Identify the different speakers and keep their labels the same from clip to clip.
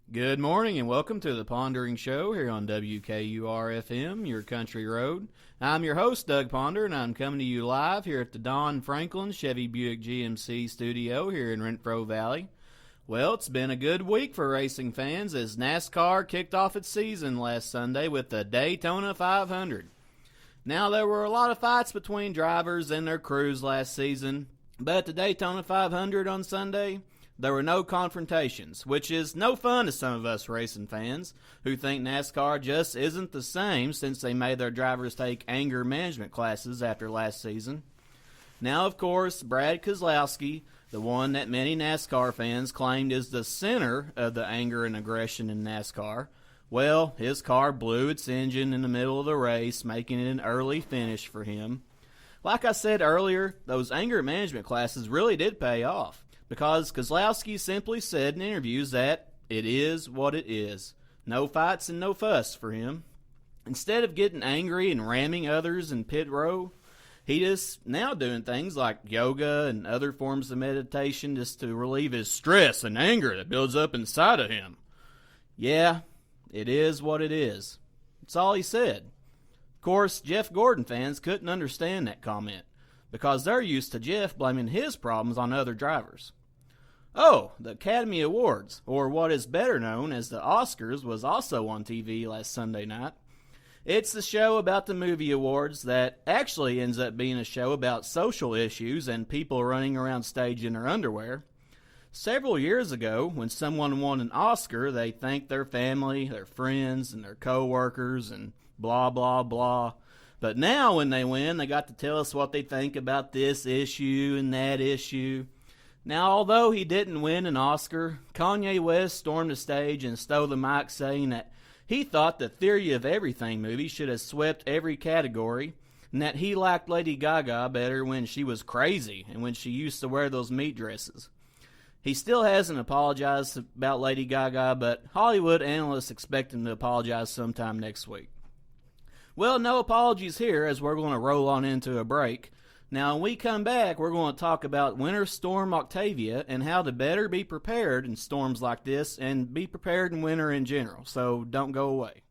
Speaker 1: Good morning and welcome to the Pondering Show here on WKUR-FM, your country road. I'm your host, Doug Ponder, and I'm coming to you live here at the Don Franklin Chevy Buick GMC studio here in Renfro Valley. Well, it's been a good week for racing fans as NASCAR kicked off its season last Sunday with the Daytona 500. Now, there were a lot of fights between drivers and their crews last season, but at the Daytona 500 on Sunday, there were no confrontations, which is no fun to some of us racing fans who think NASCAR just isn't the same since they made their drivers take anger management classes after last season. Now, of course, Brad Keselowski, the one that many NASCAR fans claimed is the center of the anger and aggression in NASCAR, well, his car blew its engine in the middle of the race, making it an early finish for him. Like I said earlier, those anger management classes really did pay off, because Keselowski simply said in interviews that it is what it is. No fights and no fuss for him. Instead of getting angry and ramming others in pit row, he is now doing things like yoga and other forms of meditation just to relieve his stress and anger that builds up inside of him. Yeah, it is what it is. That's all he said. Of course, Jeff Gordon fans couldn't understand that comment, because they're used to Jeff blaming his problems on other drivers. Oh, the Academy Awards, or what is better known as the Oscars, was also on TV last Sunday night. It's the show about the movie awards that actually ends up being a show about social issues and people running around stage in their underwear. Several years ago, when someone won an Oscar, they thanked their family, their friends, and their co-workers, and blah, blah, blah. But now when they win, they got to tell us what they think about this issue and that issue. Now, although he didn't win an Oscar, Kanye West stormed the stage and stole the mic saying that he thought the Theory of Everything movie should have swept every category, and that he liked Lady Gaga better when she was crazy and when she used to wear those meat dresses. He still hasn't apologized about Lady Gaga, but Hollywood analysts expect him to apologize sometime next week. Well, no apologies here, as we're going to roll on into a break. Now, when we come back, we're going to talk about Winter Storm Octavia and how to better be prepared in storms like this and be prepared in winter in general, so don't go away.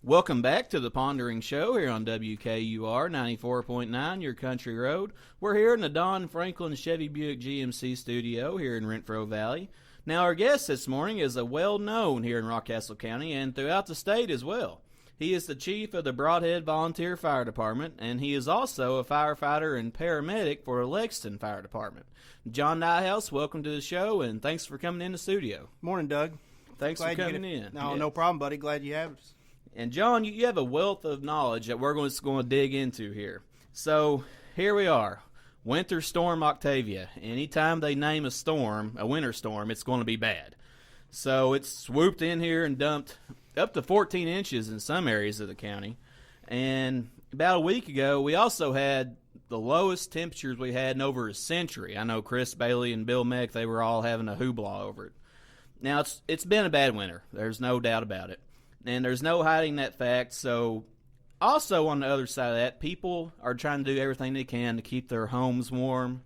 Speaker 1: Welcome back to the Pondering Show here on WKUR 94.9, your country road. We're here in the Don Franklin Chevy Buick GMC studio here in Renfro Valley. Now, our guest this morning is a well-known here in Rockcastle County and throughout the state as well. He is the chief of the Broadhead Volunteer Fire Department, and he is also a firefighter and paramedic for the Lexington Fire Department. John Nyhouse, welcome to the show, and thanks for coming in the studio.
Speaker 2: Morning, Doug.
Speaker 1: Thanks for coming in.
Speaker 2: No problem, buddy. Glad you have us.
Speaker 1: And John, you have a wealth of knowledge that we're going to dig into here. So here we are, Winter Storm Octavia. Anytime they name a storm, a winter storm, it's going to be bad. So it's swooped in here and dumped up to 14 inches in some areas of the county. And about a week ago, we also had the lowest temperatures we had in over a century. I know Chris Bailey and Bill Meck, they were all having a hoopla over it. Now, it's been a bad winter. There's no doubt about it. And there's no hiding that fact. So also on the other side of that, people are trying to do everything they can to keep their homes warm.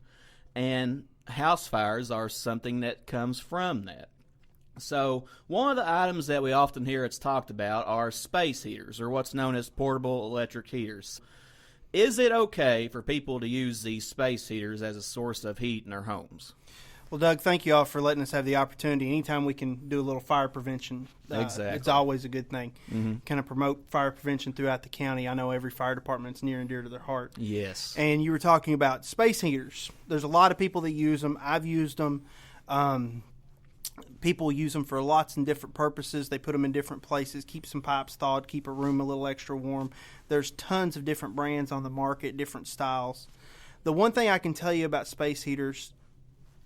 Speaker 1: And house fires are something that comes from that. So one of the items that we often hear it's talked about are space heaters, or what's known as portable electric heaters. Is it okay for people to use these space heaters as a source of heat in their homes?
Speaker 2: Well, Doug, thank you all for letting us have the opportunity. Anytime we can do a little fire prevention,
Speaker 1: exactly.
Speaker 2: It's always a good thing.
Speaker 1: Mm-hmm.
Speaker 2: Kind of promote fire prevention throughout the county. I know every fire department's near and dear to their heart.
Speaker 1: Yes.
Speaker 2: And you were talking about space heaters. There's a lot of people that use them. I've used them. People use them for lots and different purposes. They put them in different places, keep some pipes thawed, keep a room a little extra warm. There's tons of different brands on the market, different styles. The one thing I can tell you about space heaters,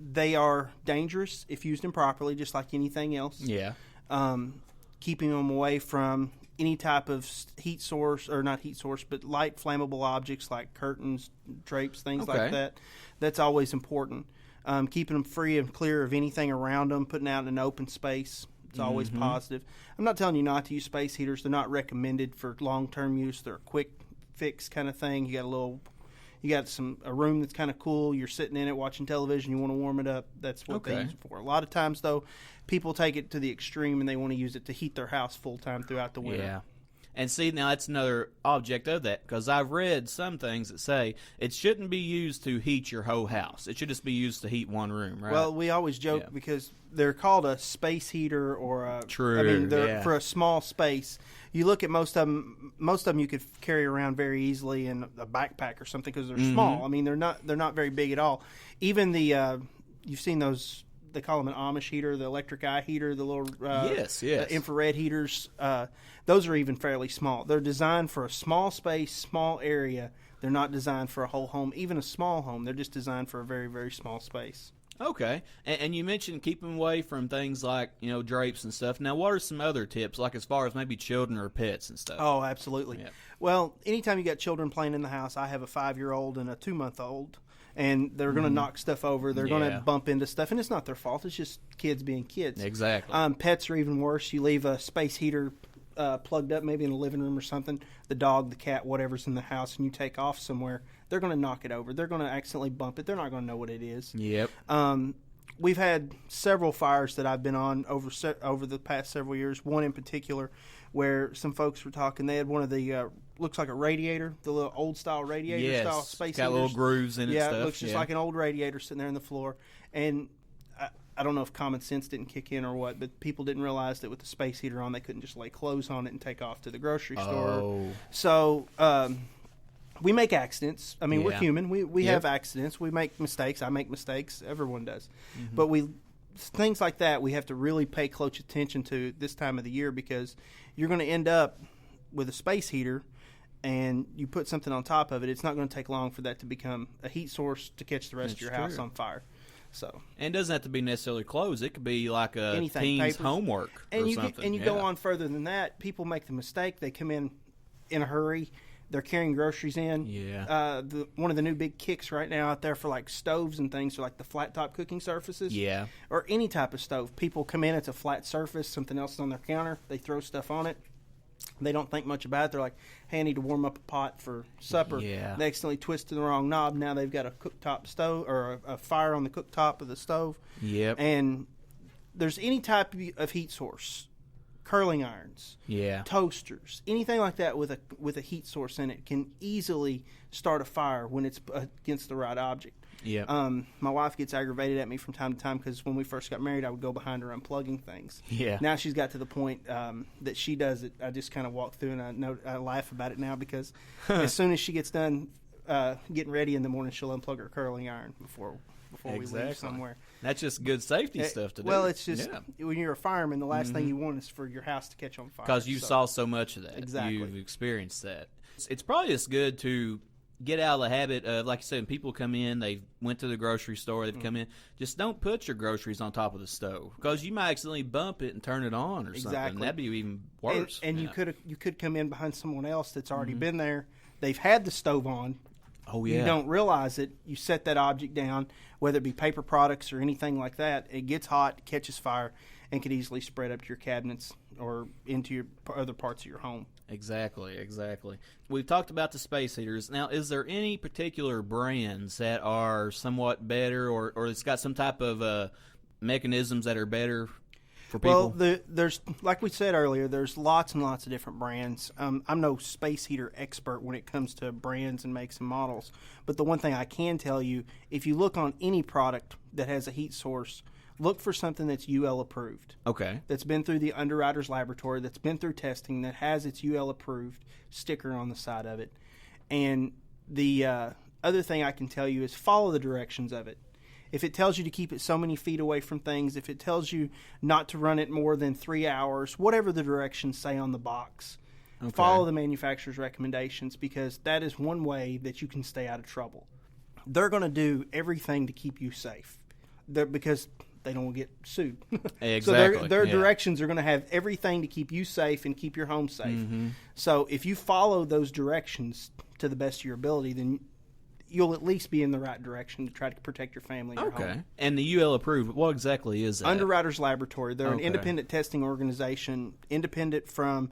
Speaker 2: they are dangerous if used improperly, just like anything else.
Speaker 1: Yeah.
Speaker 2: Keeping them away from any type of heat source, or not heat source, but light flammable objects like curtains, drapes, things like that. That's always important. Keeping them free and clear of anything around them, putting out in an open space. It's always positive. I'm not telling you not to use space heaters. They're not recommended for long-term use. They're a quick fix kind of thing. You got a little You got a room that's kind of cool. You're sitting in it watching television. You want to warm it up. That's what they use it for. A lot of times, though, people take it to the extreme and they want to use it to heat their house full time throughout the winter.
Speaker 1: Yeah. And see, now that's another object of that, because I've read some things that say it shouldn't be used to heat your whole house. It should just be used to heat one room, right?
Speaker 2: Well, we always joke because they're called a space heater or a...
Speaker 1: True,
Speaker 2: I mean, they're for a small space. You look at most of them you could carry around very easily in a backpack or something because they're small. I mean, they're not very big at all. Even the... you've seen those... They call them an Amish heater, the electric eye heater, the little infrared heaters. Those are even fairly small. They're designed for a small space, small area. They're not designed for a whole home, even a small home. They're just designed for a very, very small space.
Speaker 1: Okay. And you mentioned keeping away from things like, drapes and stuff. Now, what are some other tips, like as far as maybe children or pets and stuff?
Speaker 2: Oh, absolutely. Yeah. Well, anytime you got children playing in the house, I have a 5-year-old and a 2-month-old. And they're going to knock stuff over. They're going to bump into stuff. And it's not their fault. It's just kids being kids.
Speaker 1: Exactly.
Speaker 2: Pets are even worse. You leave a space heater plugged up maybe in the living room or something. The dog, the cat, whatever's in the house, and you take off somewhere, they're going to knock it over. They're going to accidentally bump it. They're not going to know what it is.
Speaker 1: Yep.
Speaker 2: We've had several fires that I've been on over the past several years. One in particular where some folks were talking. They had one of the looks like a radiator, the little old style radiator style space
Speaker 1: got
Speaker 2: heaters.
Speaker 1: Little grooves in it.
Speaker 2: Yeah, it looks just like an old radiator sitting there on the floor. And I don't know if common sense didn't kick in or what, but people didn't realize that with the space heater on, they couldn't just lay clothes on it and take off to the grocery store. So we make accidents. I mean, we're human. We have accidents. We make mistakes. I make mistakes. Everyone does. But things like that we have to really pay close attention to this time of the year, because you're going to end up with a space heater and you put something on top of it. It's not going to take long for that to become a heat source to catch the rest of your house on fire. So, and
Speaker 1: it doesn't have to be necessarily clothes. It could be like a teen's homework or something.
Speaker 2: And you go on further than that. People make the mistake. They come in a hurry. They're carrying groceries in.
Speaker 1: Yeah.
Speaker 2: One of the new big kicks right now out there for like stoves and things are like the flat top cooking surfaces.
Speaker 1: Yeah.
Speaker 2: Or any type of stove. People come in, it's a flat surface, something else is on their counter. They throw stuff on it. They don't think much about it. They're like, hey, I need to warm up a pot for supper.
Speaker 1: Yeah.
Speaker 2: They accidentally twisted the wrong knob. Now they've got a cooktop stove or a fire on the cooktop of the stove.
Speaker 1: Yep.
Speaker 2: And there's any type of heat source, curling irons, toasters, anything like that with a heat source in it can easily start a fire when it's against the right object.
Speaker 1: Yeah.
Speaker 2: My wife gets aggravated at me from time to time because when we first got married, I would go behind her unplugging things.
Speaker 1: Yeah.
Speaker 2: Now she's got to the point that she does it. I just kind of walk through and I laugh about it now because as soon as she gets done getting ready in the morning, she'll unplug her curling iron before we leave somewhere.
Speaker 1: That's just good safety stuff to do.
Speaker 2: Well, it's just when you're a fireman, the last thing you want is for your house to catch on fire.
Speaker 1: Because you saw so much of that.
Speaker 2: Exactly.
Speaker 1: You've experienced that. It's probably just good to get out of the habit of, like you said, when people come in, they went to the grocery store, they've come in, just don't put your groceries on top of the stove because you might accidentally bump it and turn it on or something. That'd be even worse.
Speaker 2: And you could come in behind someone else that's already been there. They've had the stove on.
Speaker 1: Oh, yeah.
Speaker 2: You don't realize it. You set that object down, whether it be paper products or anything like that. It gets hot, catches fire, and could easily spread up to your cabinets or into your other parts of your home.
Speaker 1: Exactly. We've talked about the space heaters. Now, is there any particular brands that are somewhat better or it's got some type of mechanisms that are better for people?
Speaker 2: Well, there's, like we said earlier, there's lots and lots of different brands. I'm no space heater expert when it comes to brands and makes and models. But the one thing I can tell you, if you look on any product that has a heat source, look for something that's UL approved.
Speaker 1: Okay.
Speaker 2: That's been through the underwriter's laboratory, that's been through testing, that has its UL approved sticker on the side of it. And the other thing I can tell you is follow the directions of it. If it tells you to keep it so many feet away from things, if it tells you not to run it more than 3 hours, whatever the directions say on the box, follow the manufacturer's recommendations because that is one way that you can stay out of trouble. They're going to do everything to keep you safe because they don't want to get sued.
Speaker 1: Exactly.
Speaker 2: So their directions are going to have everything to keep you safe and keep your home safe. Mm-hmm. So if you follow those directions to the best of your ability, then you'll at least be in the right direction to try to protect your family and your home.
Speaker 1: And the UL approved, what exactly is that?
Speaker 2: Underwriters Laboratory. They're an independent testing organization, independent from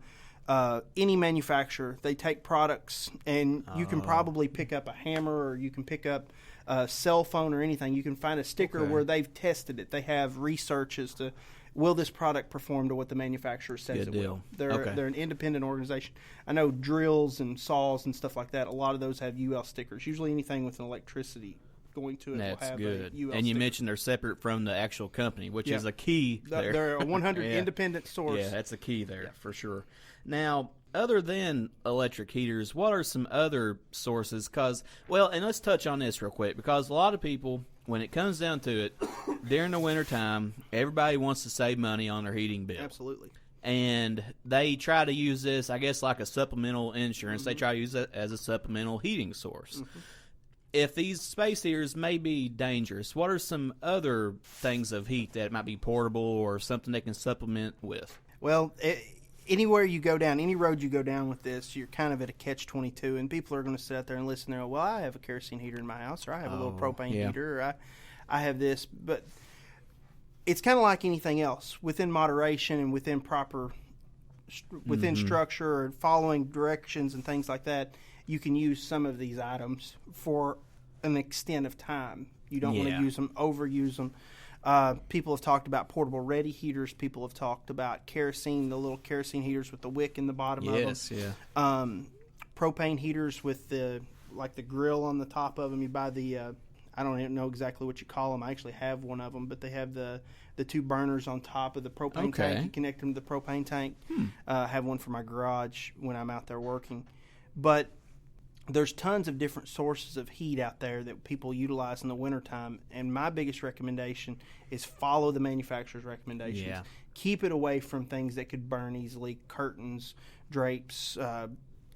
Speaker 2: any manufacturer, they take products, and you can probably pick up a hammer, or you can pick up a cell phone or anything. You can find a sticker where they've tested it. They have research as to, will this product perform to what the manufacturer says
Speaker 1: Good
Speaker 2: it
Speaker 1: deal.
Speaker 2: will. They're an independent organization. I know drills and saws and stuff like that, a lot of those have UL stickers. Usually anything with an electricity going to it
Speaker 1: That's
Speaker 2: will have
Speaker 1: good.
Speaker 2: a UL
Speaker 1: and you
Speaker 2: sticker.
Speaker 1: mentioned they're separate from the actual company, which is a key there.
Speaker 2: They're a 100 independent source.
Speaker 1: Yeah, that's a key there for sure. Now, other than electric heaters, what are some other sources? And let's touch on this real quick, because a lot of people, when it comes down to it, during the wintertime, everybody wants to save money on their heating bill.
Speaker 2: Absolutely.
Speaker 1: And they try to use this, I guess, like a supplemental insurance. They try to use it as a supplemental heating source. If these space heaters may be dangerous, what are some other things of heat that might be portable or something they can supplement with?
Speaker 2: Well, anywhere you go down, any road you go down with this, you're kind of at a catch-22, and people are going to sit out there and listen there, well, I have a kerosene heater in my house, or I have a little propane heater, or I have this. But it's kind of like anything else. Within moderation and within proper structure and following directions and things like that, you can use some of these items for an extent of time. You don't want to use them, overuse them. People have talked about portable ready heaters. People have talked about kerosene, the little kerosene heaters with the wick in the bottom of them. Propane heaters with the grill on the top of them. You buy the I don't even know exactly what you call them. I actually have one of them, but they have the two burners on top of the propane tank. You connect them to the propane tank. I have one for my garage when I'm out there working. But there's tons of different sources of heat out there that people utilize in the wintertime, and my biggest recommendation is follow the manufacturer's recommendations. Keep it away from things that could burn easily, curtains, drapes,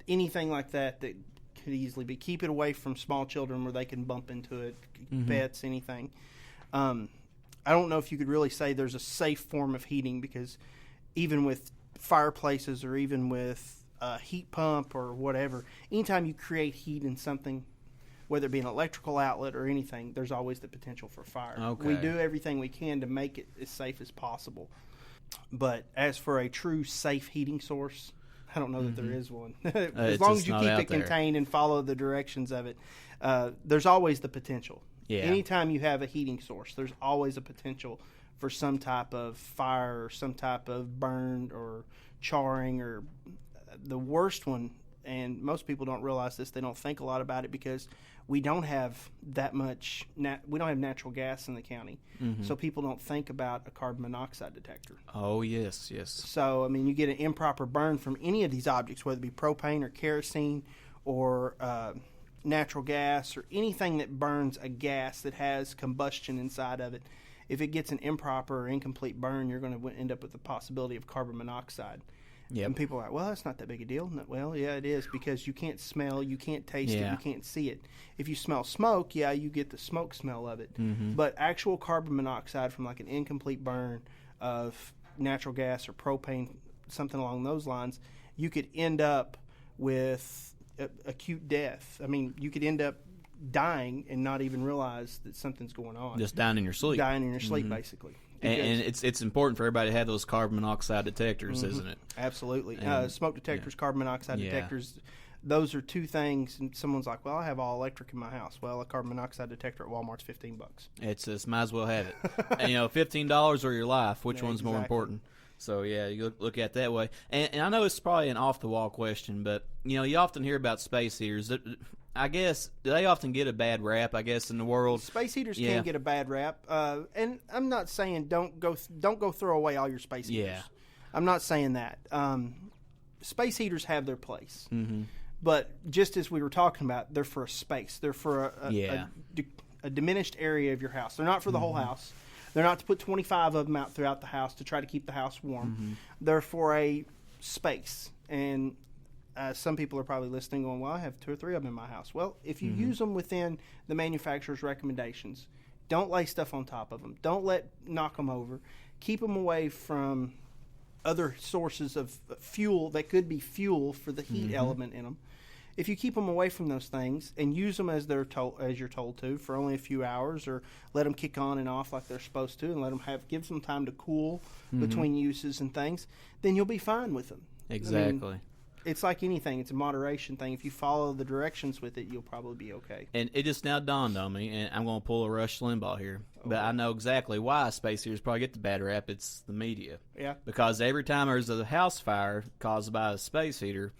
Speaker 2: anything like that could easily be. Keep it away from small children where they can bump into it, pets, anything. I don't know if you could really say there's a safe form of heating, because even with fireplaces or even with a heat pump or whatever, anytime you create heat in something, whether it be an electrical outlet or anything, there's always the potential for fire. We do everything we can to make it as safe as possible. But as for a true safe heating source, I don't know that there is one. As long as you keep it contained and follow the directions of it, there's always the potential. Anytime you have a heating source, there's always a potential for some type of fire or some type of burn or charring. Or the worst one, and most people don't realize this, they don't think a lot about it, because we don't have that much, we don't have natural gas in the county. So people don't think about a carbon monoxide detector.
Speaker 1: Oh, yes.
Speaker 2: So, I mean, you get an improper burn from any of these objects, whether it be propane or kerosene or natural gas or anything that burns a gas that has combustion inside of it. If it gets an improper or incomplete burn, you're going to end up with the possibility of carbon monoxide. And people are like, well, that's not that big a deal. No, well, yeah, it is, because you can't smell, you can't taste it, you can't see it. If you smell smoke, you get the smoke smell of it. But actual carbon monoxide from like an incomplete burn of natural gas or propane, something along those lines, you could end up with acute death. I mean, you could end up dying and not even realize that something's going on.
Speaker 1: Just dying in your sleep.
Speaker 2: Dying in your sleep, basically.
Speaker 1: And it's important for everybody to have those carbon monoxide detectors, isn't it?
Speaker 2: Absolutely. Smoke detectors, carbon monoxide detectors, those are two things. And someone's like, well, I have all electric in my house. Well, a carbon monoxide detector at Walmart's $15.
Speaker 1: It's might as well have it. And, $15 or your life, which one's more important? So, you look at it that way. And I know it's probably an off-the-wall question, but, you often hear about space heaters. I guess they often get a bad rap, in the world.
Speaker 2: Space heaters can get a bad rap. And I'm not saying don't go throw away all your space heaters. I'm not saying that. Space heaters have their place. But just as we were talking about, they're for a space. They're for a diminished area of your house. They're not for the whole house. They're not to put 25 of them out throughout the house to try to keep the house warm. They're for a space. And some people are probably listening going, well, I have 2 or 3 of them in my house. Well, if you use them within the manufacturer's recommendations, don't lay stuff on top of them. Don't knock them over. Keep them away from other sources of fuel that could be fuel for the heat element in them. If you keep them away from those things and use them as you're told to for only a few hours, or let them kick on and off like they're supposed to, and give them time to cool between uses and things, then you'll be fine with them.
Speaker 1: Exactly.
Speaker 2: I mean, it's like anything. It's a moderation thing. If you follow the directions with it, you'll probably be okay.
Speaker 1: And it just now dawned on me, and I'm going to pull a Rush Limbaugh here, but I know exactly why space heaters probably get the bad rap. It's the media.
Speaker 2: Yeah.
Speaker 1: Because every time there's a house fire caused by a space heater,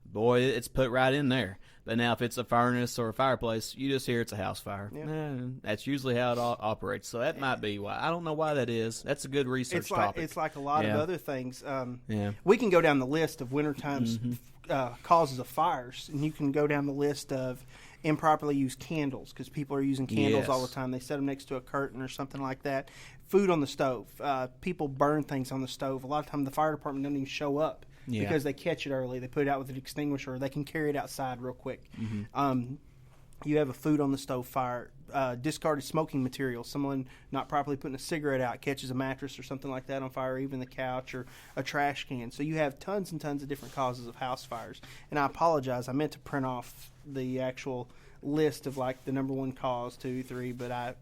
Speaker 1: boy, it's put right in there. But now if it's a furnace or a fireplace, you just hear it's a house fire.
Speaker 2: Yeah.
Speaker 1: That's usually how it operates. So that might be why. I don't know why that is. That's a good research topic.
Speaker 2: It's like a lot of other things.
Speaker 1: Yeah.
Speaker 2: We can go down the list of wintertime's causes of fires, and you can go down the list of improperly used candles, because people are using candles all the time. They set them next to a curtain or something like that. Food on the stove. People burn things on the stove. A lot of times the fire department doesn't even show up.
Speaker 1: Yeah.
Speaker 2: Because they catch it early. They put it out with an extinguisher. They can carry it outside real quick. You have a food on the stove fire, discarded smoking material. Someone not properly putting a cigarette out catches a mattress or something like that on fire, even the couch or a trash can. So you have tons and tons of different causes of house fires. And I apologize. I meant to print off the actual list of like the number one cause, 2, 3, but I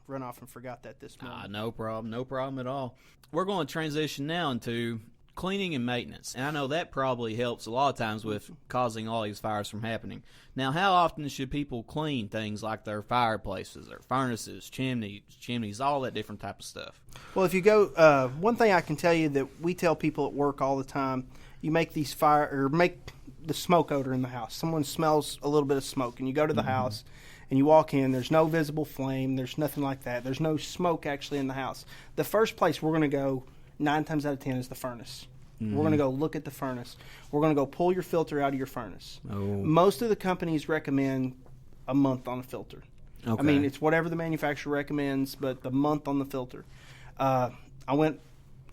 Speaker 2: run off and forgot that this morning.
Speaker 1: No problem. No problem at all. We're going to transition now into cleaning and maintenance. And I know that probably helps a lot of times with causing all these fires from happening. Now, how often should people clean things like their fireplaces, their furnaces, chimneys, all that different type of stuff?
Speaker 2: Well, if you go, one thing I can tell you that we tell people at work all the time, you make make the smoke odor in the house. Someone smells a little bit of smoke, and you go to the house, and you walk in, there's no visible flame, there's nothing like that. There's no smoke actually in the house. The first place we're going to go 9 times out of 10 is the furnace. We're going to go look at the furnace. We're going to go pull your filter out of your furnace. Most of the companies recommend a month on a filter. Okay. I mean, it's whatever the manufacturer recommends, but the month on the filter. I went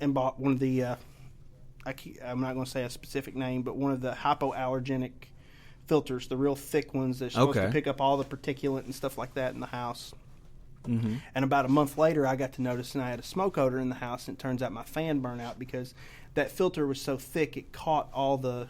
Speaker 2: and bought one of the, I'm not going to say a specific name, but one of the hypoallergenic filters, the real thick ones that's supposed to pick up all the particulate and stuff like that in the house. And about a month later, I got to notice, and I had a smoke odor in the house, and it turns out my fan burned out because that filter was so thick it caught all the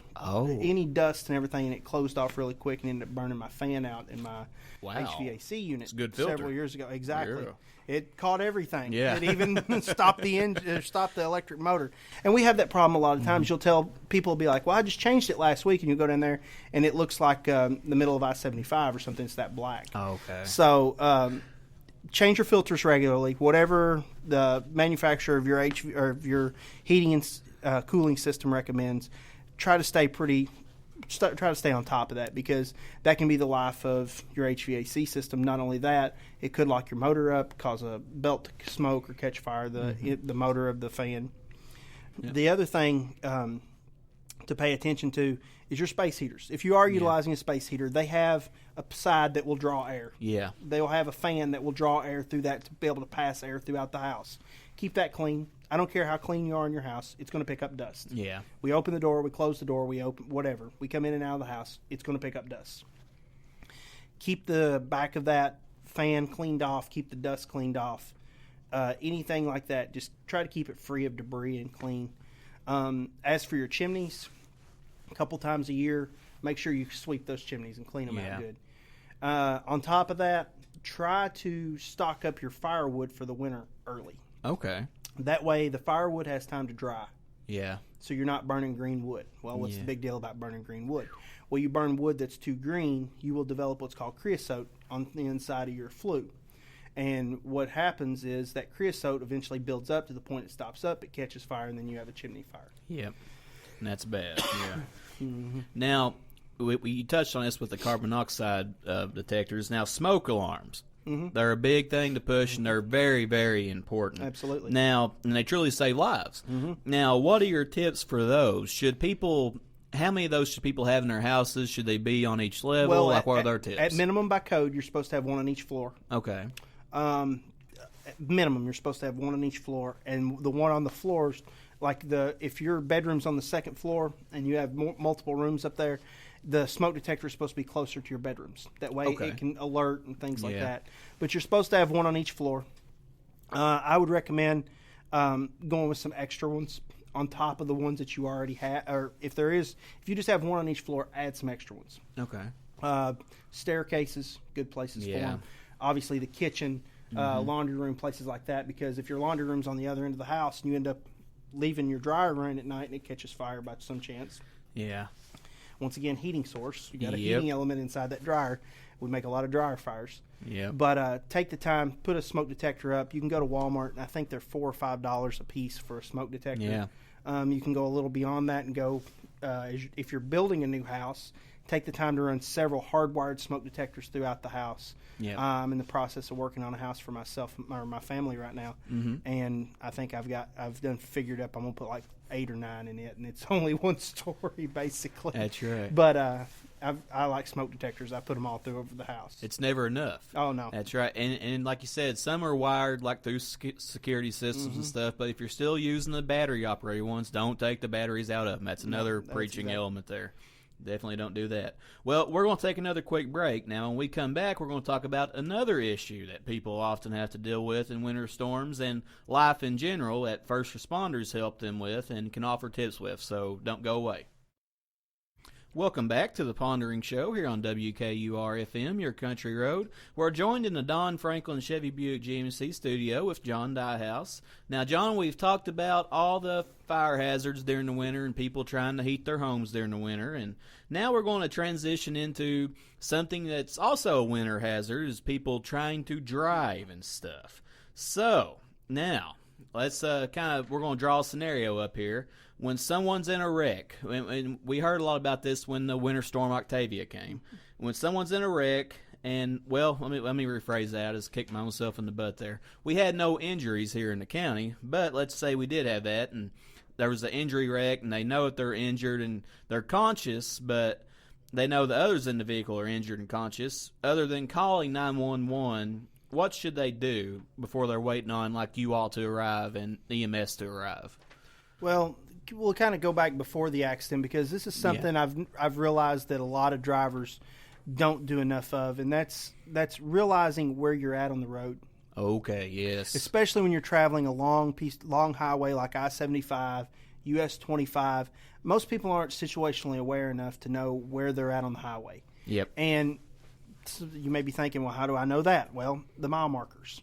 Speaker 2: any dust and everything, and it closed off really quick and ended up burning my fan out in my HVAC unit.
Speaker 1: It's a good filter.
Speaker 2: Several years ago. Exactly. Yeah. It caught everything.
Speaker 1: Yeah.
Speaker 2: It even stopped the electric motor. And we have that problem a lot of times. You'll tell people, will be like, well, I just changed it last week, and you go down there, and it looks like the middle of I-75 or something. It's that black. So change your filters regularly. Whatever the manufacturer of your heating and cooling system recommends, try to stay on top of that, because that can be the life of your HVAC system. Not only that, it could lock your motor up, cause a belt to smoke or catch fire, the motor of the fan. Yep. The other thing to pay attention to is your space heaters. If you are utilizing a space heater, they have a side that will draw air. Yeah. They will have a fan that will draw air through that to be able to pass air throughout the house. Keep that clean. I don't care how clean you are in your house. It's going to pick up dust. Yeah. We open the door, we close the door, we open whatever. We come in and out of the house. It's going to pick up dust. Keep the back of that fan cleaned off. Keep the dust cleaned off. Anything like that, just try to keep it free of debris and clean. As for your chimneys, a couple times a year, make sure you sweep those chimneys and clean them out good. On top of that, try to stock up your firewood for the winter early. Okay. That way the firewood has time to dry. Yeah. So you're not burning green wood. Well, what's the big deal about burning green wood? Well, you burn wood that's too green, you will develop what's called creosote on the inside of your flue. And what happens is that creosote eventually builds up to the point it stops up, it catches fire, and then you have a chimney fire. Yep. And that's bad. Yeah. Now, you touched on this with the carbon monoxide detectors. Now, smoke alarms. They're a big thing to push, and they're very, very important. Absolutely. Now, and they truly save lives. Now, what are your tips for those? How many of those should people have in their houses? Should they be on each level? Well, what are their tips? At minimum, by code, you're supposed to have one on each floor. Okay. At minimum, you're supposed to have one on each floor, and the one on the floors, if your bedroom's on the second floor and you have multiple rooms up there, the smoke detector is supposed to be closer to your bedrooms. That way it can alert and things like that. But you're supposed to have one on each floor. I would recommend going with some extra ones on top of the ones that you already have. Or if you just have one on each floor, add some extra ones. Okay. Staircases, good places for them. Obviously the kitchen, laundry room, places like that. Because if your laundry room's on the other end of the house and you end up leaving your dryer running at night and it catches fire by some chance.
Speaker 1: Yeah.
Speaker 2: Once again, heating source. You got a
Speaker 1: Yep.
Speaker 2: heating element inside that dryer. We make a lot of dryer fires.
Speaker 1: Yeah.
Speaker 2: But take the time, put a smoke detector up. You can go to Walmart, and I think they're $4 or $5 a piece for a smoke detector.
Speaker 1: Yeah.
Speaker 2: You can go a little beyond that and go, if you're building a new house, take the time to run several hardwired smoke detectors throughout the house.
Speaker 1: Yeah.
Speaker 2: I'm in the process of working on a house for myself or my family right now, and I think I've figured up. I'm gonna put like 8 or 9 in it, and it's only one story basically.
Speaker 1: That's right.
Speaker 2: But I like smoke detectors. I put them all through over the house.
Speaker 1: It's never enough.
Speaker 2: Oh no.
Speaker 1: That's right. And like you said, some are wired like through security systems and stuff. But if you're still using the battery operated ones, don't take the batteries out of them. That's another preaching element there. Definitely don't do that. Well, we're going to take another quick break. Now, when we come back, we're going to talk about another issue that people often have to deal with in winter storms and life in general that first responders help them with and can offer tips with. So don't go away. Welcome back to the Pondering Show here on WKUR-FM, your country road. We're joined in the Don Franklin Chevy Buick GMC studio with John Diehouse. Now, John, we've talked about all the fire hazards during the winter and people trying to heat their homes during the winter. And now we're going to transition into something that's also a winter hazard, is people trying to drive and stuff. So, now, let's we're going to draw a scenario up here. When someone's in a wreck, and we heard a lot about this when the Winter Storm Octavia came. When someone's in a wreck, and, well, let me rephrase that. I just kicked myself in the butt there. We had no injuries here in the county, but let's say we did have that, and there was an injury wreck, and they know that they're injured, and they're conscious, but they know the others in the vehicle are injured and conscious. Other than calling 911, what should they do before they're waiting on, like, you all to arrive and EMS to arrive?
Speaker 2: Well, we'll kind of go back before the accident, because this is something I've realized that a lot of drivers don't do enough of, and that's realizing where you're at on the road.
Speaker 1: Okay, yes.
Speaker 2: Especially when you're traveling a long highway like I-75, US 25. Most people aren't situationally aware enough to know where they're at on the highway.
Speaker 1: Yep.
Speaker 2: And so you may be thinking, well, how do I know that? Well, the mile markers.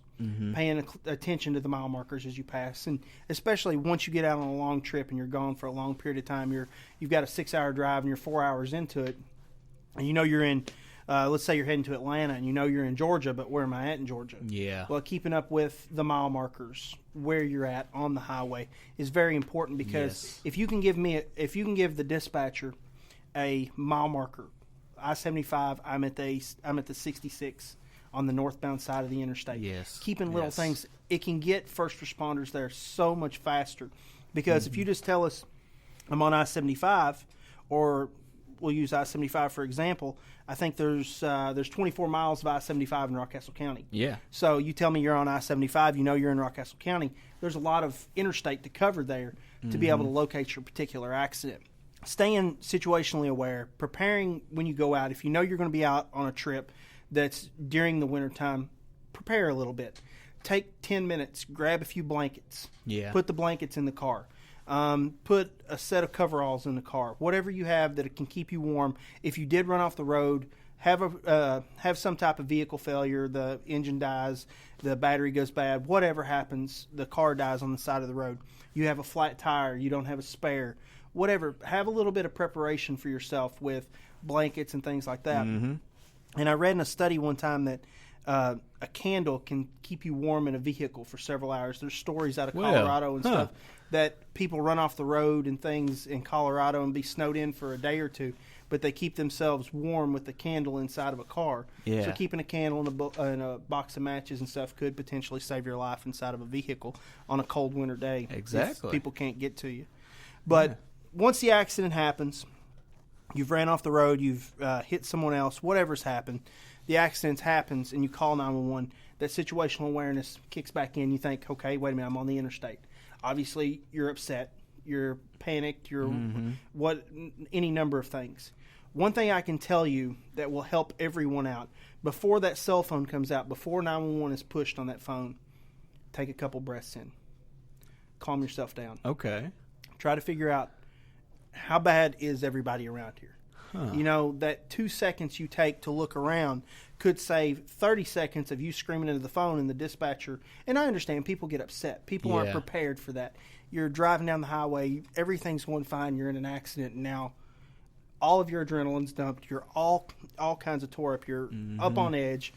Speaker 2: Paying attention to the mile markers as you pass, and especially once you get out on a long trip and you're gone for a long period of time. You've got a 6-hour drive and you're 4 hours into it, and you know you're in. Let's say you're heading to Atlanta and you know you're in Georgia, but where am I at in Georgia?
Speaker 1: Yeah.
Speaker 2: Well, keeping up with the mile markers, where you're at on the highway, is very important, because if you can give the dispatcher a mile marker, I-75, I'm at the 66. On the northbound side of the interstate.
Speaker 1: Yes.
Speaker 2: Keeping little things, it can get first responders there so much faster. Because if you just tell us, I'm on I-75, or we'll use I-75 for example, I think there's 24 miles of I-75 in Rockcastle County.
Speaker 1: Yeah.
Speaker 2: So you tell me you're on I-75, you know you're in Rockcastle County. There's a lot of interstate to cover there to be able to locate your particular accident. Staying situationally aware, preparing when you go out. If you know you're going to be out on a trip that's during the wintertime, prepare a little bit. Take 10 minutes, grab a few blankets.
Speaker 1: Yeah. Put
Speaker 2: Put the blankets in the car. Put a set of coveralls in the car. Whatever you have that can keep you warm. If you did run off the road, have some type of vehicle failure, the engine dies, the battery goes bad, whatever happens, the car dies on the side of the road. You have a flat tire, you don't have a spare. Whatever, have a little bit of preparation for yourself with blankets and things like that. And I read in a study one time that a candle can keep you warm in a vehicle for several hours. There's stories out of Colorado and stuff that people run off the road and things in Colorado and be snowed in for a day or two, but they keep themselves warm with the candle inside of a car.
Speaker 1: Yeah.
Speaker 2: So keeping a candle in a box of matches and stuff could potentially save your life inside of a vehicle on a cold winter day.
Speaker 1: Exactly.
Speaker 2: If people can't get to you. But once the accident happens, you've ran off the road, you've hit someone else, whatever's happened, the accident happens, and you call 911, that situational awareness kicks back in. You think, okay, wait a minute, I'm on the interstate. Obviously, you're upset, you're panicked, you're any number of things. One thing I can tell you that will help everyone out, before that cell phone comes out, before 911 is pushed on that phone, take a couple breaths in. Calm yourself down.
Speaker 1: Okay.
Speaker 2: Try to figure out, how bad is everybody around here? You know, that 2 seconds you take to look around could save 30 seconds of you screaming into the phone and the dispatcher. And I understand people get upset. People aren't prepared for that. You're driving down the highway, everything's going fine, you're in an accident, and now all of your adrenaline's dumped. You're all kinds of tore up. You're up on edge.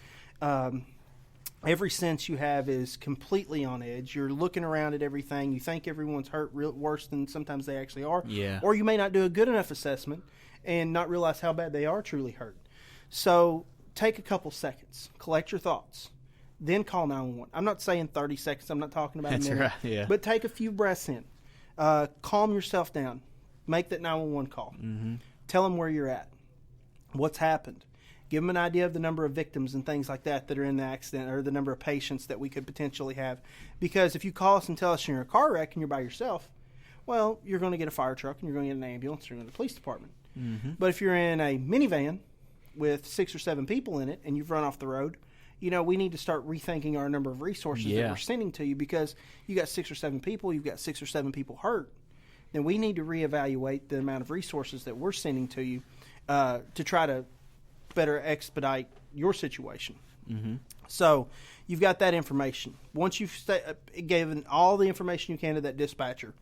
Speaker 2: Every sense you have is completely on edge. You're looking around at everything. You think everyone's hurt worse than sometimes they actually are.
Speaker 1: Yeah.
Speaker 2: Or you may not do a good enough assessment and not realize how bad they are truly hurt. So take a couple seconds. Collect your thoughts. Then call 911. I'm not saying 30 seconds. I'm not talking about a minute.
Speaker 1: Right, yeah.
Speaker 2: But take a few breaths in. Calm yourself down. Make that 911 call. Tell them where you're at, what's happened. Give them an idea of the number of victims and things like that are in the accident, or the number of patients that we could potentially have. Because if you call us and tell us you're in a car wreck and you're by yourself, well, you're going to get a fire truck and you're going to get an ambulance, or you're going to the police department. But if you're in a minivan with 6 or 7 people in it and you've run off the road, you know, we need to start rethinking our number of resources that we're sending to you, because you got 6 or 7 people, you've got 6 or 7 people hurt. Then we need to reevaluate the amount of resources that we're sending to you to try to better expedite your situation. So you've got that information. Once you've given all the information you can to that dispatcher,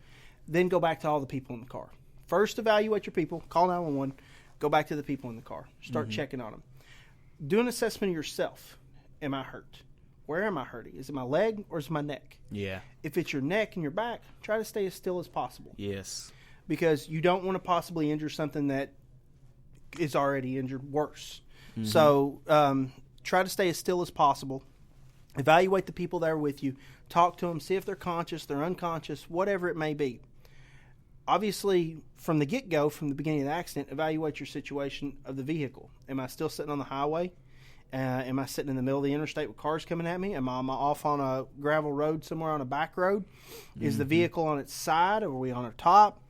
Speaker 2: then go back to all the people in the car. First, evaluate your people. Call 911. Go back to the people in the car. Start checking on them. Do an assessment of yourself. Am I hurt? Where am I hurting? Is it my leg or is it my neck?
Speaker 1: Yeah.
Speaker 2: If it's your neck and your back, try to stay as still as possible.
Speaker 1: Yes.
Speaker 2: Because you don't want to possibly injure something that is already injured worse. So try to stay as still as possible. Evaluate the people that are with you. Talk to them. See if they're conscious, they're unconscious, whatever it may be. Obviously, from the get-go, from the beginning of the accident, evaluate your situation of the vehicle. Am I still sitting on the highway? Am I sitting in the middle of the interstate with cars coming at me? Am I off on a gravel road somewhere on a back road? Is the vehicle on its side, or are we on our top?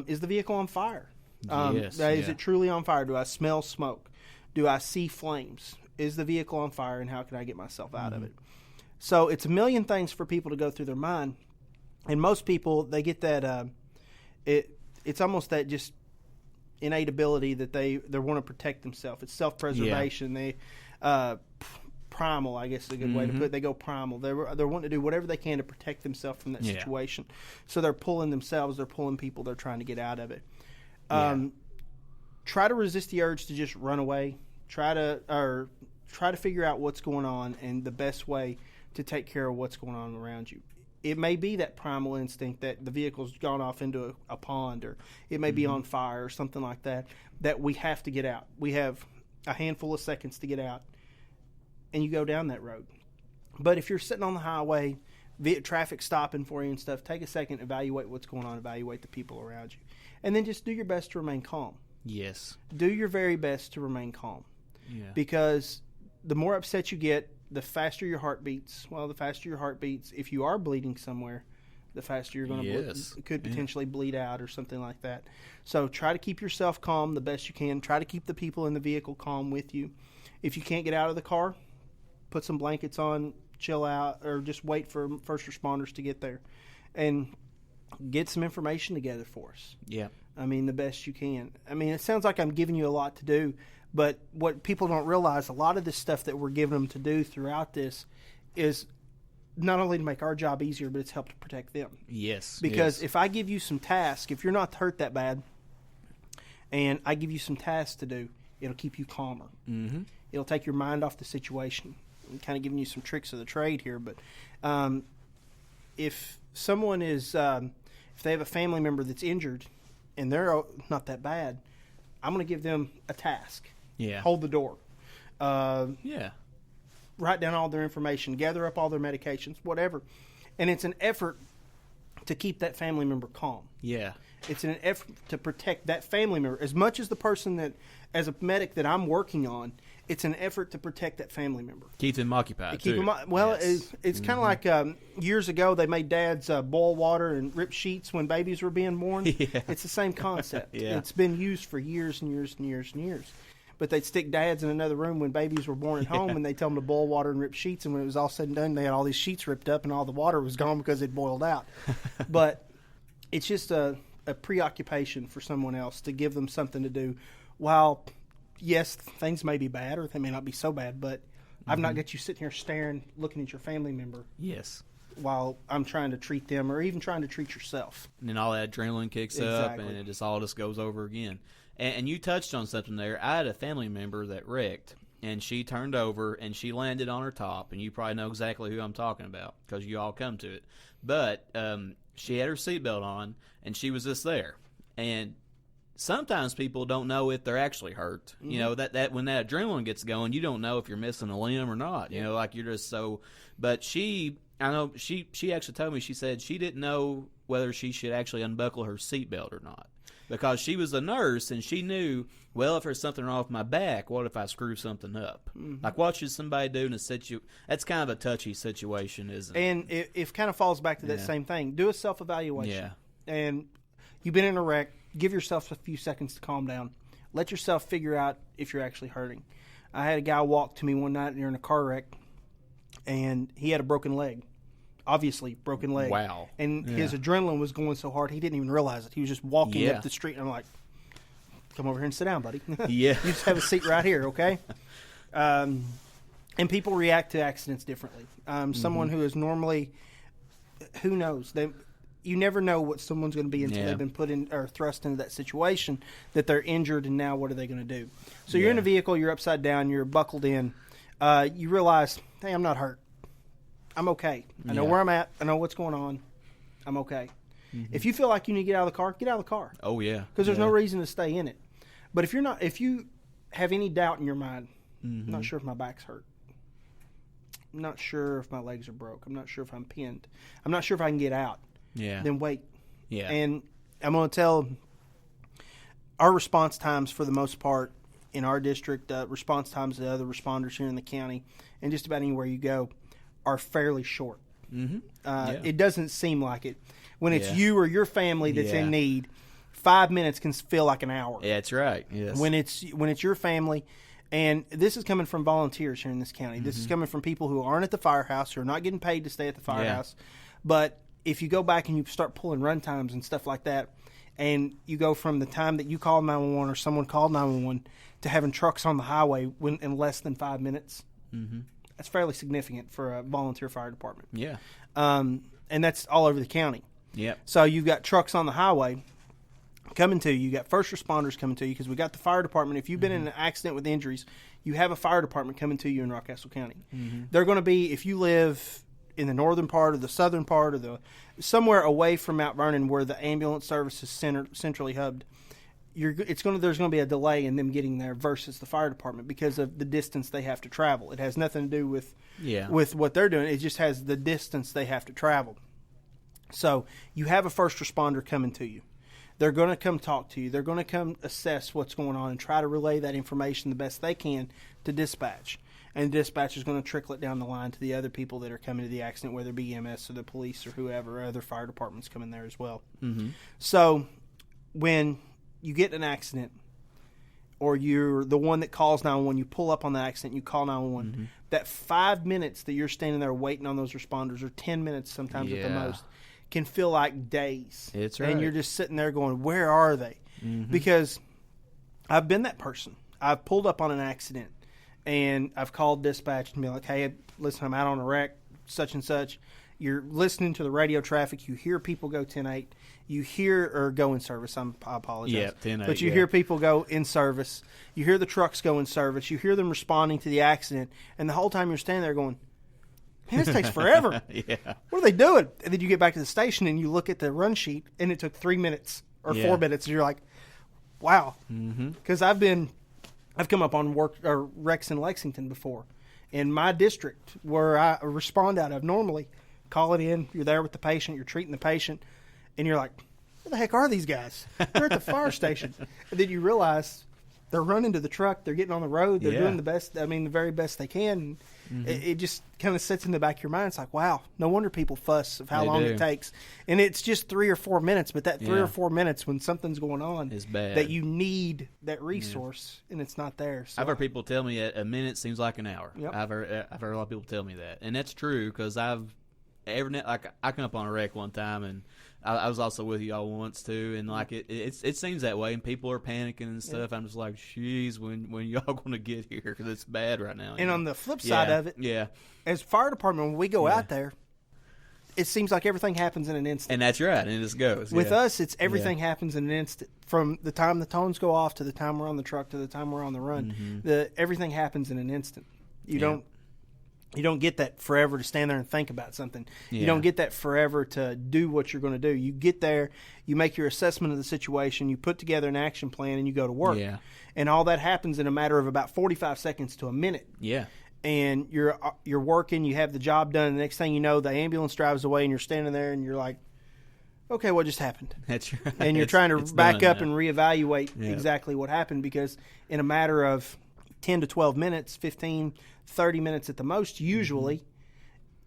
Speaker 2: Is the vehicle on fire? Is it truly on fire? Do I smell smoke? Do I see flames? Is the vehicle on fire, and how can I get myself out of it? So it's a million things for people to go through their mind. And most people, they get that, it's almost that just innate ability that they want to protect themselves. It's self-preservation. They primal, I guess is a good way to put it. They go primal. They're wanting to do whatever they can to protect themselves from that situation. So they're pulling themselves. They're pulling people. They're trying to get out of it. Try to resist the urge to just run away. Try to figure out what's going on and the best way to take care of what's going on around you. It may be that primal instinct that the vehicle's gone off into a pond, or it may be on fire or something like that, that we have to get out. We have a handful of seconds to get out, and you go down that road. But if you're sitting on the highway, traffic stopping for you and stuff, take a second, evaluate what's going on, evaluate the people around you, and then just do your best to remain calm.
Speaker 1: Yes.
Speaker 2: Do your very best to remain calm.
Speaker 1: Yeah.
Speaker 2: Because the more upset you get, the faster your heart beats. Well, the faster your heart beats, if you are bleeding somewhere, the faster you're going to could potentially bleed out or something like that. So try to keep yourself calm the best you can. Try to keep the people in the vehicle calm with you. If you can't get out of the car, put some blankets on, chill out, or just wait for first responders to get there. And get some information together for us.
Speaker 1: Yeah.
Speaker 2: I mean, the best you can. I mean, it sounds like I'm giving you a lot to do, but what people don't realize, a lot of this stuff that we're giving them to do throughout this is not only to make our job easier, but it's helped to protect them.
Speaker 1: Yes.
Speaker 2: Because if I give you some tasks, if you're not hurt that bad, and I give you some tasks to do, it'll keep you calmer. It'll take your mind off the situation. I'm kind of giving you some tricks of the trade here, but if someone is, if they have a family member that's injured and they're not that bad, I'm going to give them a task.
Speaker 1: Yeah.
Speaker 2: Hold the door.
Speaker 1: Write
Speaker 2: down all their information, gather up all their medications, whatever. And it's an effort to keep that family member calm.
Speaker 1: Yeah.
Speaker 2: It's an effort to protect that family member. As much as the person that, as a medic that I'm working on, it's an effort to protect that family member.
Speaker 1: Keep them occupied,
Speaker 2: too. It's kind of like years ago they made dads boil water and rip sheets when babies were being born.
Speaker 1: Yeah.
Speaker 2: It's the same concept.
Speaker 1: Yeah.
Speaker 2: It's been used for years and years and years and years. But they'd stick dads in another room when babies were born at home, and they'd tell them to boil water and rip sheets, and when it was all said and done, they had all these sheets ripped up and all the water was gone because it boiled out. But it's just a preoccupation for someone else to give them something to do while, yes, things may be bad or they may not be so bad, but I've not got you sitting here staring, looking at your family member.
Speaker 1: Yes.
Speaker 2: While I'm trying to treat them or even trying to treat yourself.
Speaker 1: And then all that adrenaline kicks up and it just all goes over again. And you touched on something there. I had a family member that wrecked, and she turned over and she landed on her top, and you probably know exactly who I'm talking about because you all come to it. But she had her seatbelt on, and she was just there. And sometimes people don't know if they're actually hurt. Mm-hmm. You know, that when that adrenaline gets going, you don't know if you're missing a limb or not. You know, like you're just so. But I know she actually told me, she said she didn't know whether she should actually unbuckle her seatbelt or not because she was a nurse and she knew, well, if there's something wrong with my back, what if I screw something up? Mm-hmm. Like, what should somebody do in a situation? That's kind of a touchy situation, isn't it?
Speaker 2: And it kind of falls back to that same thing. Do a self-evaluation. Yeah. And you've been in a wreck. Give yourself a few seconds to calm down. Let yourself figure out if you're actually hurting. I had a guy walk to me one night during a car wreck, and he had a broken leg. Obviously, broken leg.
Speaker 1: Wow.
Speaker 2: And his adrenaline was going so hard, he didn't even realize it. He was just walking up the street, and I'm like, come over here and sit down, buddy.
Speaker 1: Yeah.
Speaker 2: You just have a seat right here, okay? And people react to accidents differently. Someone who is normally, who knows? You never know what someone's going to be until they've been put in or thrust into that situation that they're injured, and now what are they going to do? So you're in a vehicle, you're upside down, you're buckled in. You realize, hey, I'm not hurt. I'm okay. I know where I'm at. I know what's going on. I'm okay. Mm-hmm. If you feel like you need to get out of the car, get out of the car.
Speaker 1: Oh, yeah.
Speaker 2: Because there's no reason to stay in it. But if you have any doubt in your mind, I'm not sure if my back's hurt. I'm not sure if my legs are broke. I'm not sure if I'm pinned. I'm not sure if I can get out.
Speaker 1: Yeah.
Speaker 2: Then wait.
Speaker 1: Yeah.
Speaker 2: And I'm going to tell our response times for the most part in our district, response times to other responders here in the county, and just about anywhere you go, are fairly short. Mm-hmm. It doesn't seem like it. When it's you or your family that's in need, 5 minutes can feel like an hour.
Speaker 1: Yeah, that's right. Yes.
Speaker 2: When it's your family, and this is coming from volunteers here in this county. This is coming from people who aren't at the firehouse, who are not getting paid to stay at the firehouse. But if you go back and you start pulling run times and stuff like that, and you go from the time that you call 911 or someone called 911 to having trucks on the highway in less than 5 minutes, that's fairly significant for a volunteer fire department.
Speaker 1: Yeah.
Speaker 2: And that's all over the county.
Speaker 1: Yeah.
Speaker 2: So you've got trucks on the highway coming to you. You got first responders coming to you because we got the fire department. If you've been in an accident with injuries, you have a fire department coming to you in Rockcastle County. They're going to be, if you live in the northern part or the southern part or somewhere away from Mount Vernon where the ambulance service is centrally hubbed, there's going to be a delay in them getting there versus the fire department because of the distance they have to travel. It has nothing to do with what they're doing. It just has the distance they have to travel. So you have a first responder coming to you. They're going to come talk to you. They're going to come assess what's going on and try to relay that information the best they can to dispatch. And dispatch is going to trickle it down the line to the other people that are coming to the accident, whether it be EMS or the police or whoever, other fire departments come in there as well. So when you get in an accident or you're the one that calls 911, you pull up on the accident, you call 911, that 5 minutes that you're standing there waiting on those responders, or 10 minutes sometimes at the most, can feel like days.
Speaker 1: It's right.
Speaker 2: And you're just sitting there going, where are they? Because I've been that person. I've pulled up on an accident, and I've called dispatch and been like, hey, listen, I'm out on a wreck, such and such. You're listening to the radio traffic. You hear people go 10-8. You hear, or go in service. I apologize.
Speaker 1: Yeah, 10-8.
Speaker 2: But you hear people go in service. You hear the trucks go in service. You hear them responding to the accident. And the whole time you're standing there going, man, this takes forever. What are they doing? And then you get back to the station and you look at the run sheet and it took 3 minutes or 4 minutes. And you're like, wow. Because I've come up on wrecks in Lexington before. In my district where I respond out of normally, call it in, you're there with the patient, you're treating the patient, and you're like, where the heck are these guys? They're at the fire station. And then you realize they're running to the truck, they're getting on the road, they're doing the very best they can. It just kind of sits in the back of your mind. It's like, wow, no wonder people fuss of how long it takes. And it's just 3 or 4 minutes, but that 3 or 4 minutes when something's going on
Speaker 1: is bad. That
Speaker 2: you need that resource, and it's not there. So
Speaker 1: I've heard people tell me a minute seems like an hour.
Speaker 2: Yep.
Speaker 1: I've heard a lot of people tell me that, and that's true because I come up on a wreck one time, and I was also with y'all once too, and like it seems that way, and people are panicking and stuff. I'm just like, jeez, when y'all going to get here? Because it's bad right now.
Speaker 2: And on the flip side of it, as fire department, when we go out there, it seems like everything happens in an instant.
Speaker 1: And that's right, and it just goes.
Speaker 2: With us, it's everything happens in an instant. From the time the tones go off to the time we're on the truck to the time we're on the run, everything happens in an instant. You don't get that forever to stand there and think about something. You don't get that forever to do what you're going to do. You get there, you make your assessment of the situation, you put together an action plan, and you go to work.
Speaker 1: Yeah.
Speaker 2: And all that happens in a matter of about 45 seconds to a minute.
Speaker 1: Yeah.
Speaker 2: And you're working, you have the job done. The next thing you know, the ambulance drives away, and you're standing there, and you're like, okay, what just happened?
Speaker 1: That's right.
Speaker 2: And you're trying to back up and reevaluate exactly what happened, because in a matter of 10 to 12 minutes, 15, 30 minutes at the most, usually,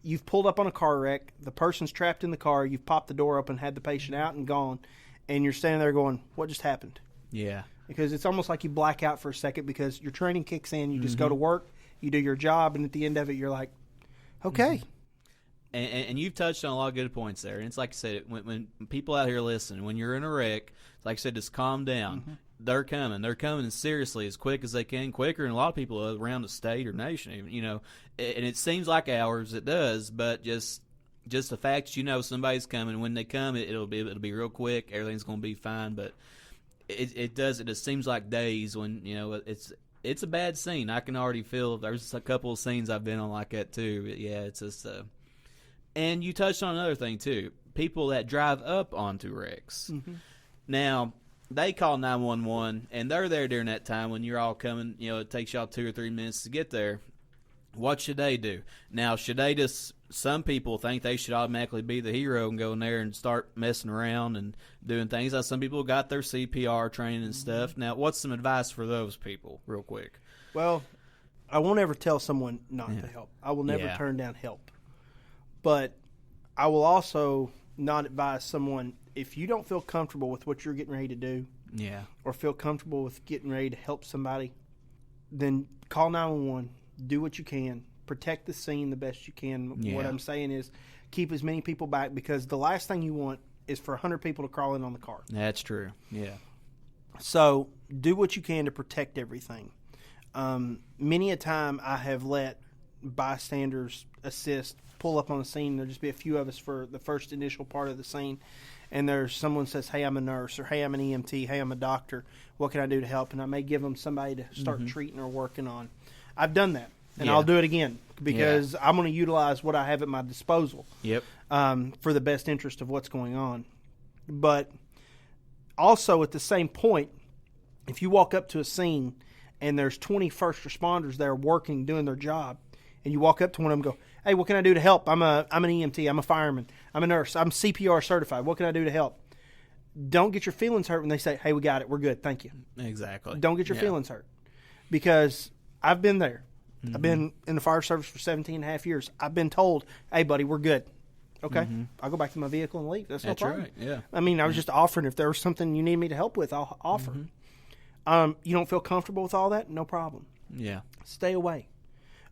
Speaker 2: you've pulled up on a car wreck, the person's trapped in the car, you've popped the door open, had the patient out and gone, and you're standing there going, what just happened?
Speaker 1: Yeah. Because
Speaker 2: it's almost like you black out for a second, because your training kicks in, you just go to work, you do your job, and at the end of it, you're like, okay.
Speaker 1: And you've touched on a lot of good points there. And it's like I said, when people out here listen, when you're in a wreck, like I said, just calm down. They're coming. They're coming seriously as quick as they can, quicker than a lot of people around the state or nation. And it seems like hours. It does, but just the fact that you know somebody's coming. When they come, it'll be real quick. Everything's going to be fine. But it just seems like days when it's a bad scene. I can already feel. There's a couple of scenes I've been on like that too. But yeah, it's just. And you touched on another thing too. People that drive up onto wrecks. Now, they call 911, and they're there during that time when you're all coming. It takes y'all 2 or 3 minutes to get there. What should they do? Now, should they just – some people think they should automatically be the hero and go in there and start messing around and doing things. Some people got their CPR training and stuff. Now, what's some advice for those people real quick?
Speaker 2: Well, I won't ever tell someone not to help. I will never turn down help. But I will also not advise someone, if you don't feel comfortable with what you're getting ready to do, or feel comfortable with getting ready to help somebody, then call 911, do what you can, protect the scene the best you can. What I'm saying is keep as many people back, because the last thing you want is for 100 people to crawl in on the car.
Speaker 1: That's true,
Speaker 2: So do what you can to protect everything. Many a time I have let bystanders assist, pull up on the scene. There'll just be a few of us for the first initial part of the scene, and there's someone says, hey, I'm a nurse, or hey, I'm an EMT, hey, I'm a doctor, what can I do to help? And I may give them somebody to start treating or working on. I've done that, and I'll do it again, because I'm going to utilize what I have at my disposal for the best interest of what's going on. But also at the same point, if you walk up to a scene and there's 20 first responders there working, doing their job, and you walk up to one of them and go, hey, what can I do to help? I'm an EMT. I'm a fireman. I'm a nurse. I'm CPR certified. What can I do to help? Don't get your feelings hurt when they say, hey, we got it. We're good. Thank you.
Speaker 1: Exactly.
Speaker 2: Don't get your feelings hurt, because I've been there. I've been in the fire service for 17 and a half years. I've been told, hey, buddy, we're good. Okay. I'll go back to my vehicle and leave. That's no problem.
Speaker 1: Right. Yeah.
Speaker 2: I mean, I was just offering. If there was something you need me to help with, I'll offer. You don't feel comfortable with all that? No problem.
Speaker 1: Yeah.
Speaker 2: Stay away.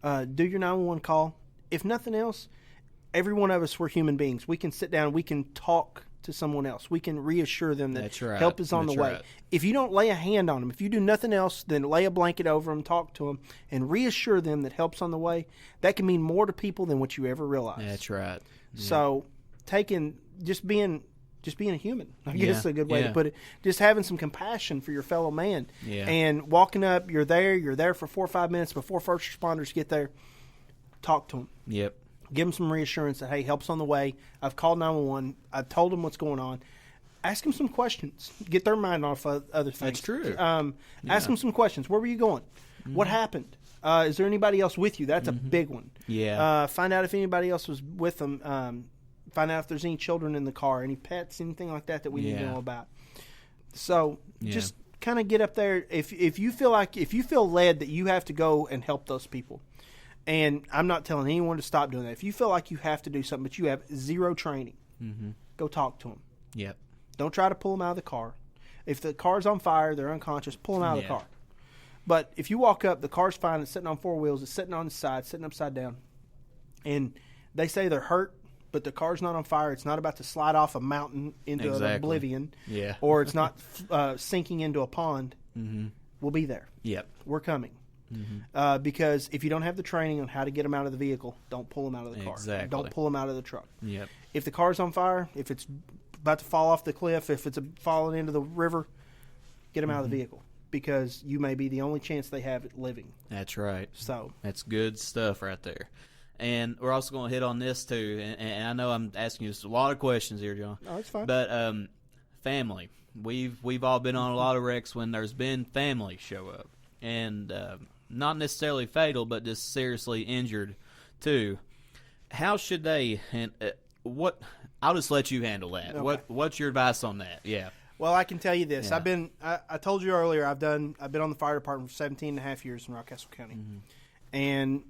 Speaker 2: Do your 911 call. If nothing else, every one of us, we're human beings. We can sit down. We can talk to someone else. We can reassure them that help is on the way. Right. If you don't lay a hand on them, if you do nothing else, then lay a blanket over them, talk to them, and reassure them that help's on the way. That can mean more to people than what you ever realize.
Speaker 1: That's right. Yeah.
Speaker 2: So just being a human, I guess is a good way to put it. Just having some compassion for your fellow man.
Speaker 1: Yeah.
Speaker 2: And walking up, you're there for 4 or 5 minutes before first responders get there. Talk to them.
Speaker 1: Yep.
Speaker 2: Give them some reassurance that, hey, help's on the way. I've called 911. I've told them what's going on. Ask them some questions. Get their mind off of other things.
Speaker 1: That's true.
Speaker 2: Ask them some questions. Where were you going? What happened? Is there anybody else with you? That's a big one.
Speaker 1: Yeah.
Speaker 2: Find out if anybody else was with them. Find out if there's any children in the car, any pets, anything like that we need to know about. So just kind of get up there. If you feel led that you have to go and help those people, and I'm not telling anyone to stop doing that. If you feel like you have to do something, but you have zero training, go talk to them.
Speaker 1: Yep.
Speaker 2: Don't try to pull them out of the car. If the car's on fire, they're unconscious, pull them out of the car. But if you walk up, the car's fine, it's sitting on 4 wheels, it's sitting on the side, sitting upside down, and they say they're hurt, but the car's not on fire. It's not about to slide off a mountain into oblivion.
Speaker 1: Yeah.
Speaker 2: Or it's not sinking into a pond.
Speaker 1: Mm-hmm.
Speaker 2: We'll be there.
Speaker 1: Yep.
Speaker 2: We're coming.
Speaker 1: Mm-hmm.
Speaker 2: Because if you don't have the training on how to get them out of the vehicle, don't pull them out of the car.
Speaker 1: Exactly.
Speaker 2: Don't pull them out of the truck.
Speaker 1: Yep.
Speaker 2: If the car's on fire, if it's about to fall off the cliff, if it's falling into the river, get them out of the vehicle, because you may be the only chance they have at living.
Speaker 1: That's right.
Speaker 2: So
Speaker 1: that's good stuff right there. And we're also going to hit on this too. And I know I'm asking you a lot of questions here, John.
Speaker 2: Oh, it's fine.
Speaker 1: But family, we've all been on a lot of wrecks when there's been family show up, and not necessarily fatal, but just seriously injured too. How should they? And what? I'll just let you handle that.
Speaker 2: Okay.
Speaker 1: What's your advice on that? Yeah.
Speaker 2: Well, I can tell you this.
Speaker 1: Yeah.
Speaker 2: I told you earlier, I've been on the fire department for 17 and a half years in Rockcastle County.
Speaker 1: Mm-hmm.
Speaker 2: And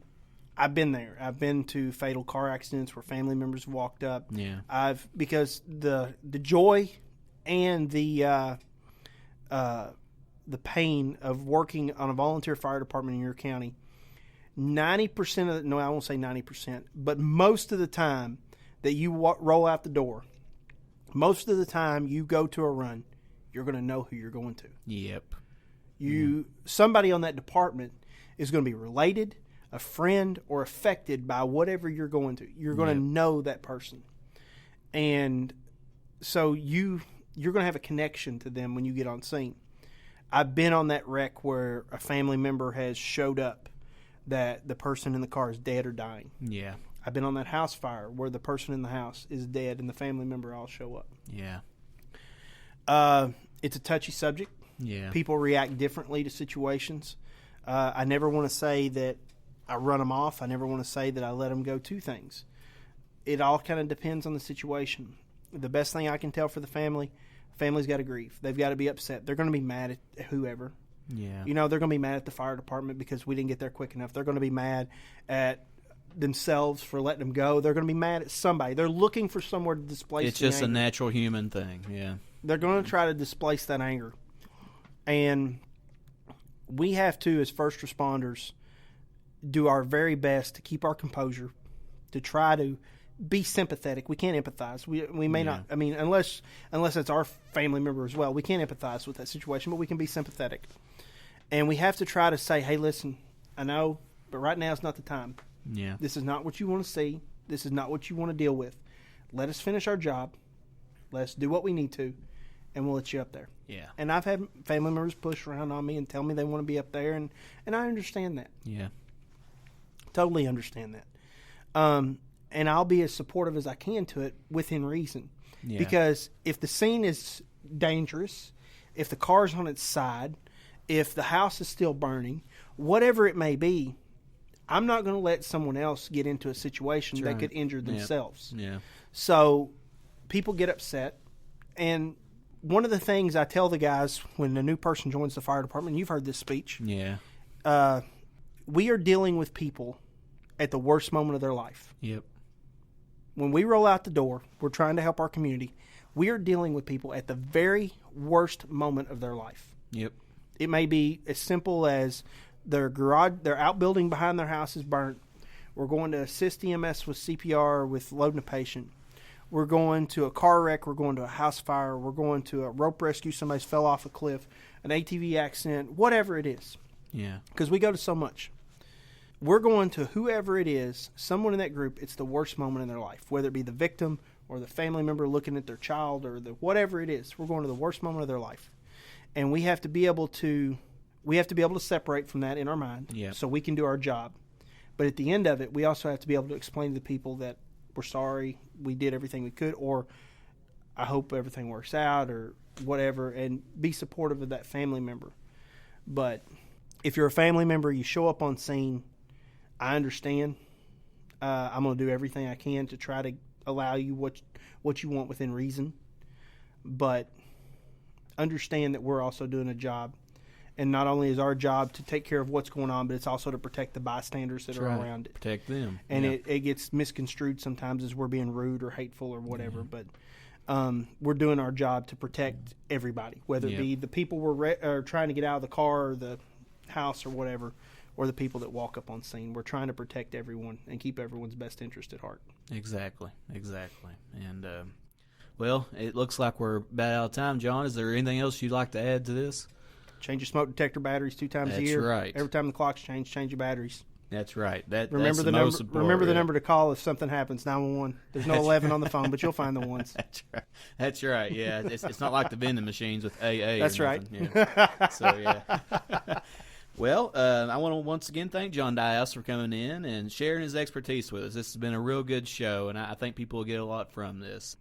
Speaker 2: I've been there. I've been to fatal car accidents where family members have walked up.
Speaker 1: Yeah.
Speaker 2: Because the joy and the pain of working on a volunteer fire department in your county, 90% of no, I won't say 90%, but most of the time that you roll out the door, most of the time you go to a run, you're going to know who you're going to.
Speaker 1: Yep.
Speaker 2: Somebody on that department is going to be related, a friend, or affected by whatever you're going to. You're going to know that person. And so you're going to have a connection to them when you get on scene. I've been on that wreck where a family member has showed up that the person in the car is dead or dying.
Speaker 1: Yeah.
Speaker 2: I've been on that house fire where the person in the house is dead and the family member all show up.
Speaker 1: Yeah.
Speaker 2: It's a touchy subject.
Speaker 1: Yeah.
Speaker 2: People react differently to situations. I never want to say that I run them off. I never want to say that I let them go to things. It all kind of depends on the situation. The best thing I can tell for the family's got to grieve. They've got to be upset. They're going to be mad at whoever.
Speaker 1: Yeah.
Speaker 2: You know, they're going to be mad at the fire department because we didn't get there quick enough. They're going to be mad at themselves for letting them go. They're going to be mad at somebody. They're looking for somewhere to displace
Speaker 1: It's just
Speaker 2: anger.
Speaker 1: a natural human thing, yeah.
Speaker 2: They're going to try to displace that anger. And we have to, as first responders, do our very best to keep our composure, to try to be sympathetic. We can't empathize. We may not. I mean, unless it's our family member as well, we can't empathize with that situation, but we can be sympathetic. And we have to try to say, hey, listen, I know, but right now is not the time.
Speaker 1: Yeah.
Speaker 2: This is not what you want to see. This is not what you want to deal with. Let us finish our job. Let's do what we need to, and we'll let you up there.
Speaker 1: Yeah.
Speaker 2: And I've had family members push around on me and tell me they want to be up there, and I understand that.
Speaker 1: Yeah.
Speaker 2: Totally understand that. And I'll be as supportive as I can to it within reason.
Speaker 1: Yeah.
Speaker 2: Because if the scene is dangerous, if the car's on its side, if the house is still burning, whatever it may be, I'm not going to let someone else get into a situation that could injure themselves.
Speaker 1: Yeah.
Speaker 2: So people get upset. And one of the things I tell the guys when a new person joins the fire department, you've heard this speech.
Speaker 1: Yeah.
Speaker 2: We are dealing with people at the worst moment of their life.
Speaker 1: Yep.
Speaker 2: When we roll out the door, we're trying to help our community. We are dealing with people at the very worst moment of their life.
Speaker 1: Yep.
Speaker 2: It may be as simple as their outbuilding behind their house is burnt. We're going to assist EMS with CPR with loading a patient. We're going to a car wreck. We're going to a house fire. We're going to a rope rescue. Somebody's fell off a cliff, an ATV accident, whatever it is.
Speaker 1: Yeah.
Speaker 2: Because we go to so much. We're going to whoever it is, someone in that group, it's the worst moment in their life, whether it be the victim or the family member looking at their child or whatever it is. We're going to the worst moment of their life. And we have to be able to separate from that in our mind so we can do our job. But at the end of it, we also have to be able to explain to the people that we're sorry, we did everything we could, or I hope everything works out or whatever, and be supportive of that family member. But if you're a family member, you show up on scene, I understand. I'm going to do everything I can to try to allow you what you want within reason. But understand that we're also doing a job. And not only is our job to take care of what's going on, but it's also to protect the bystanders that are around it.
Speaker 1: Protect them.
Speaker 2: And it gets misconstrued sometimes as we're being rude or hateful or whatever. But we're doing our job to protect everybody, whether it be the people are trying to get out of the car or the house or whatever, or the people that walk up on scene. We're trying to protect everyone and keep everyone's best interest at heart.
Speaker 1: Exactly. And, well, it looks like we're about out of time. John, is there anything else you'd like to add to this?
Speaker 2: Change your smoke detector batteries 2 times a year.
Speaker 1: That's right.
Speaker 2: Every time the clock's changed, change your batteries.
Speaker 1: That's right.
Speaker 2: Remember
Speaker 1: that's
Speaker 2: the
Speaker 1: most
Speaker 2: number.
Speaker 1: important.
Speaker 2: Remember the number to call if something happens. 911. There's no 11 on the phone, but you'll find the ones.
Speaker 1: That's right. Yeah, it's not like the vending machines with AA.
Speaker 2: That's
Speaker 1: or
Speaker 2: right.
Speaker 1: Yeah. So yeah. Well, I want to once again thank John Dias for coming in and sharing his expertise with us. This has been a real good show, and I think people will get a lot from this.